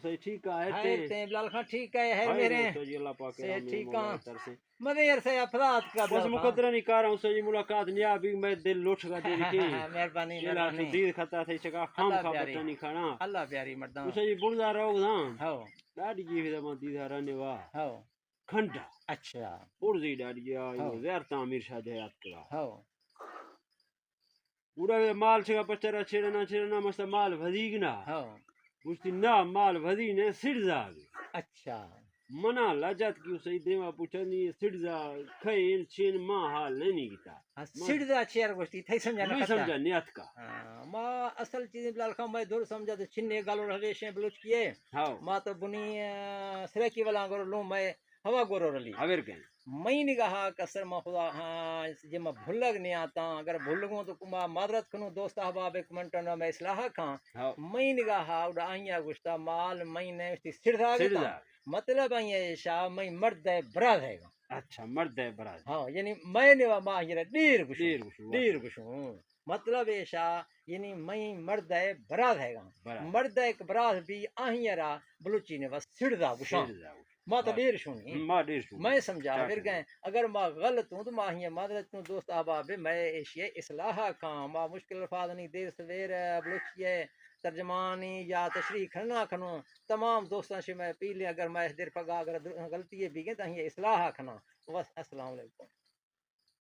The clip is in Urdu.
صحیح ٹھیک ہے خیر تے بلال خان ٹھیک ہے میرے جی اللہ پاک سے ٹھیک مولا ہے کی طرف سے مدیر سے افراد کا بس بلال خان مقدرہ نہیں کر رہا ہوں سجی ملاقات نہیں آبی میں دل لوٹ گا دے رکھی مہربانی یہ لا تو مہربانی دیر خطا تھا چکا خام اللہ خا پیاری بچہ نہیں کھانا اللہ پیاری مردان تو سجی بڑھدا رہو گا ہو ڈاڈی جی بھی دما دیدہ رہنے وا ہو کھنڈا اچھا اڑزی ڈاڈی جی ہو زیارت امیر شاہ جہاد کرا ہو پورا مال چکا پچرا چھڑنا مستا مال ودیگ نہ ہو مجھتی نہ مال ودی نے سڑزا اچھا منا لجت کی اسے دیوا پوچھنی سڑزا کھین چھین ماں حال نہیں کیتا سڑدا چیر گوشتی تھئی سمجھا نہ میں کتا سمجھا نیت کا ما اصل چیز بلال خان میں دور سمجھا تو چھنے گالو رویش بلوچ کیے ہاو ما تو بنی سرکی والا گورو لوں میں ہوا گورو رلی اویر کہیں میں نگاہ کسر ما خدا ہاں جب میں بھلگ نہیں آتا اگر بھلگوں تو ما معذرت کنوں دوست احباب ایک منٹ نہ میں اصلاح کھاں ہاو میں نگاہ اڑا آئیا گشتا مال میں نے اس سڑدا گتا سڑزا مطلب آئیا شاہ میں مرد ہے براد ہے گا اچھا مرد ہے براد ہاں یعنی میں نے ماں یہ دیر دیر گشوں دیر گشوں مطلب ایشا یعنی میں مرد ہے براد ہے گا براد مرد ایک براد بھی آہی را بلوچی نے بس سڑدا گشاں ماں تو دیر شونی ماں دیر شو میں سمجھا پھر گئے اگر ماں غلط ہوں تو ماں ہی معذرت ہوں دوست احباب میں ایشیا اصلاح کھاں ماں مشکل الفاظ نہیں دیر سویر بلوچی ترجمانی یا تشریح کھنا کھنوں تمام دوستاں سے میں پی لے اگر میں دیر پگا اگر غلطی بھی گئے تو یہ اصلاح کھنا بس السلام علیکم